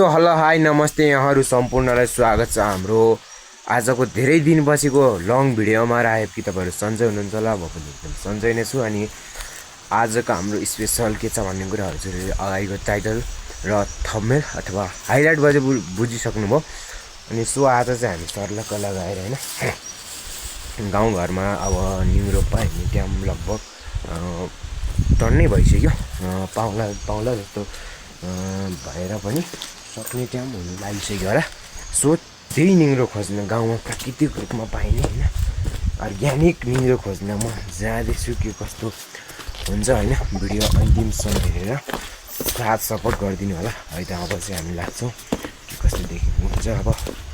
So hello hi नमस्ते यहाँहरू सम्पूर्णलाई स्वागत छ हाम्रो आजको धेरै दिनपछिको लङ भिडियोमा र आए कि तपाईँहरू सन्चै हुनुहुन्छ होला म पनि एकदम सन्चै नै छु। अनि आजको हाम्रो स्पेसल के छ भन्ने कुराहरू चाहिँ अगाडिको टाइटल र थम्बनेल अथवा हाइलाइट बुझिसक्नुभयो। अनि सो आज चाहिँ हामी सर्लक्क लगाएर होइन गाउँघरमा अब निम्रो पाइने टाइम लगभग टन्नै भइसक्यो, पाउला जस्तो भएर पनि सक्ने टाइम हुनु लागिसक्यो होला। सो त्यही निङ्रो खोज्न गाउँमा प्राकृतिक रूपमा पाइने होइन अर्ग्यानिक निङ्रो खोज्न म जाँदैछु। के कस्तो हुन्छ होइन भिडियो अन्तिमसम्म हेरेर साथ सपोर्ट गरिदिनु होला है। त अब चाहिँ हामी लाग्छौँ के कस्तो देखिनु हुन्छ, अब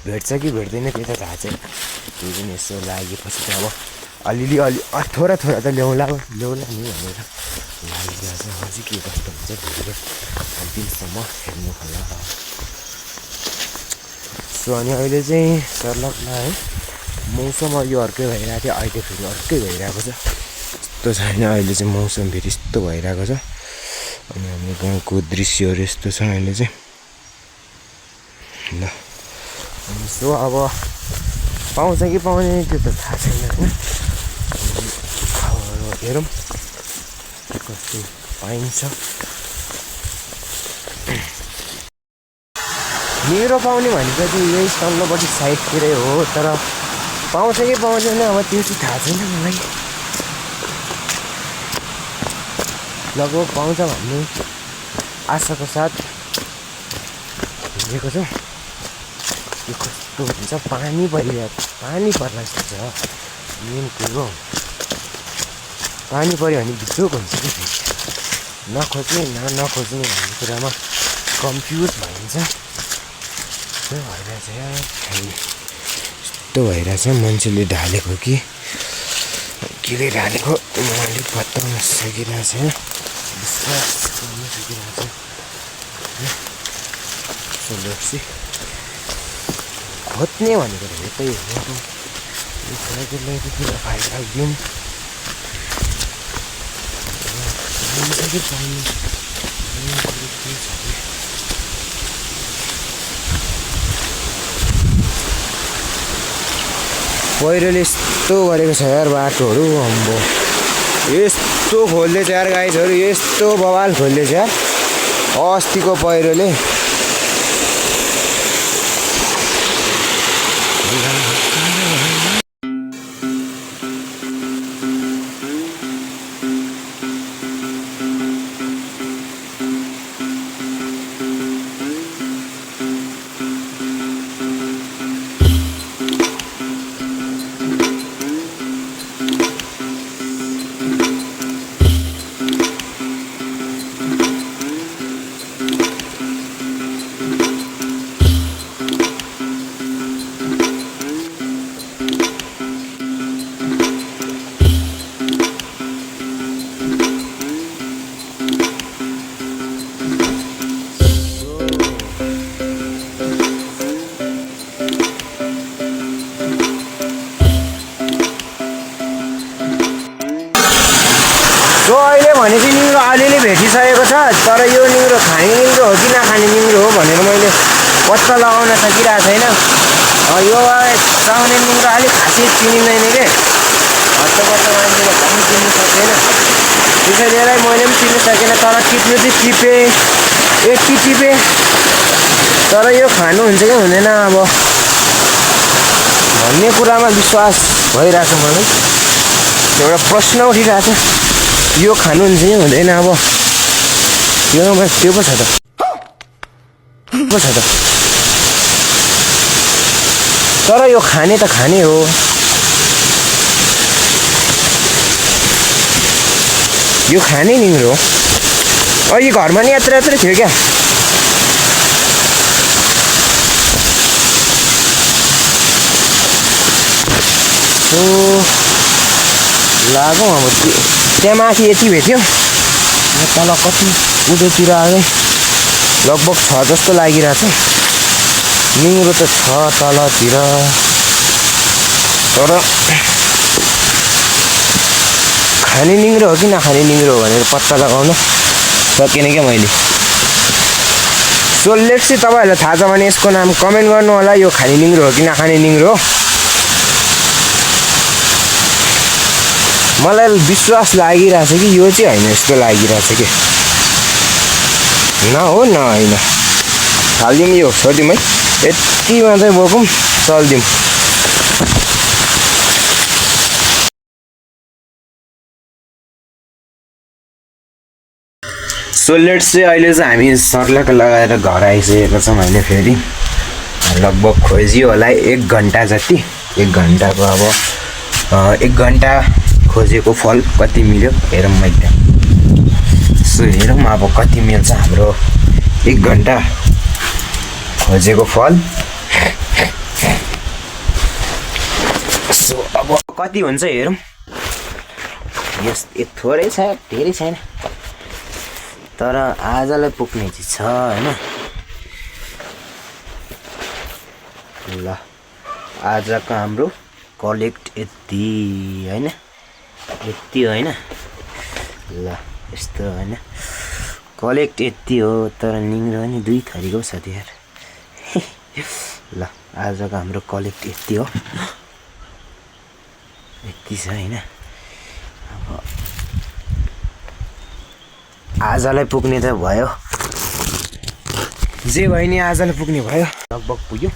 भेट्छ कि भेट्दैन त्यो त थाहा छैन। त्यो पनि यसो लागेपछि त अब अलिअलि थोडा त ल्याउला नि भनेर लागिरहेछ। अझै के कस्तो हुन्छ भिडियो अन्तिमसम्म हेर्नु होला। सो अनि अहिले चाहिँ सर्लक्कमा है मौसम यो अर्कै भइरहेको थियो, अहिले फेरि अर्कै भइरहेको छ। यस्तो छैन अहिले चाहिँ मौसम फेरि यस्तो भइरहेको छ। अनि हाम्रो गाउँको दृश्यहरू यस्तो छ अहिले चाहिँ ल। अनि सो अब पाउँछ कि पाउँदैन त्यो त थाहा छैन होइन, हेरौँ के कस्तो पाइन्छ। निङ्रो पाउने भनेको चाहिँ यही तल्लोपट्टि साइडतिरै हो, तर पाउँछ कि पाउँदैन अब त्यो चाहिँ थाहा छैन मलाई। लगभग पाउँछ भन्ने आशाको साथ हिँडेको छु। के कस्तो हुन्छ पानी पर्ला जस्तो छ मेन कुरो। पानी पऱ्यो भने भित्रोको हुन्छ कि नखोज्ने नखोज्ने भन्ने कुरामा कन्फ्युज भइन्छ। यस्तो भइरहेछ मान्छेले ढालेको कि केले ढालेको उनीहरूले पत्ताउन सकिरहेको छैन, विश्वास गर्न सकिरहेको छ। खोज्ने भनेको त यतै हो, फाइदा दिउँ पहिरोले यस्तो गरेको छ यार बाटोहरू। अम्बो यस्तो खोल्दैछ यार गाइजहरू, यस्तो बवाल खोल्दैछ यार अस्तिको पहिरोले। सो अहिले भने चाहिँ निङ्रो अलिअलि भेटिसकेको छ, तर यो निङ्रो खाने निङ्रो हो कि नखाने निङ्रो हो भनेर मैले पत्ता लगाउन सकिरहेको छैन। यो चाउने निङ्रो अलिक खासै चिनिँदैन के, हत्तपत्त मान्छेले पनि चिन्नु सक्दैन, त्यसैले मैले पनि चिन्नु सकेन। तर टिप्नु चाहिँ टिपेँ, यति टिपेँ, तर यो खानु हुन्छ कि हुँदैन अब भन्ने कुरामा विश्वास भइरहेछ मलाई। एउटा प्रश्न उठिरहेको छ, यो खानु हुन्छ कि हुँदैन। अब त्यो पो छ त तर यो खाने त खाने हो। यो खाने निङ्रो अघि घरमा नि यत्र थियो क्या। सो लागौँ अब त्यहाँ माथि यति भेट्यो, तल कति उँधोतिर आएँ लगभग 6 जस्तो लागिरहेछ। निङ्रो त छ तलतिर, तर खाने निङ्रो हो कि नखाने निङ्रो हो भनेर पत्ता लगाउन सकेन क्या मैले। सो लेट्स चाहिँ तपाईँहरूलाई थाहा छ भने यसको नाम कमेन्ट गर्नु होला यो खाने निङ्ग्रो हो कि नखाने निङ्ग्रो हो। मलाई विश्वास लागिरहेछ कि यो चाहिँ होइन यस्तो लागिरहेछ कि न हो न होइन। हालिदिउँ यो छोडिदिउँ है यतिमा चाहिँ बोकौँ चलिदिउँ। सो लेट्स चाहिँ अहिले चाहिँ हामी सर्लक लगाएर घर आइसकेको छौँ होइन। फेरि लगभग खोजियो होला 1 घन्टा जति। 1 घन्टाको अब 1 घन्टा खोजेको फल कति मिल्यो हेरौँ मैले। सो हेरौँ अब कति मिल्छ हाम्रो 1 घन्टा खोजेको फल। सो अब कति हुन्छ हेरौँ। यस थोरै छ धेरै छैन तर आजलाई पुग्ने चाहिँ छ होइन। ल आजको हाम्रो कलेक्ट यति होइन यति होइन। ल यस्तो होइन कलेक्ट यति हो तर निङ्ग्रो नि 2 थरीको छ यार। ल आजको हाम्रो कलेक्ट यति हो यति छ होइन। अब आजलाई पुग्ने त भयो जे भयो नि आजलाई पुग्ने भयो लगभग पुग्यो।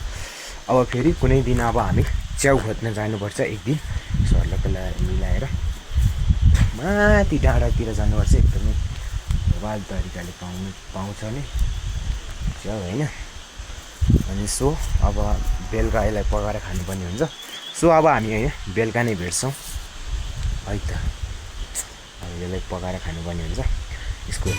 अब फेरि कुनै दिन अब हामी च्याउ खोज्न जानुपर्छ एक दिन सर्लकलाई मिलाएर माथि डाँडातिर जानुपर्छ। एकदमै वाल तरिकाले पाउँछ नि च्याउ होइन। अनि सो अब बेलुका यसलाई पकाएर खानुपर्ने हुन्छ। सो अब हामी होइन बेलुका नै भेट्छौँ है त। अब यसलाई पकाएर खानुपर्ने हुन्छ यसको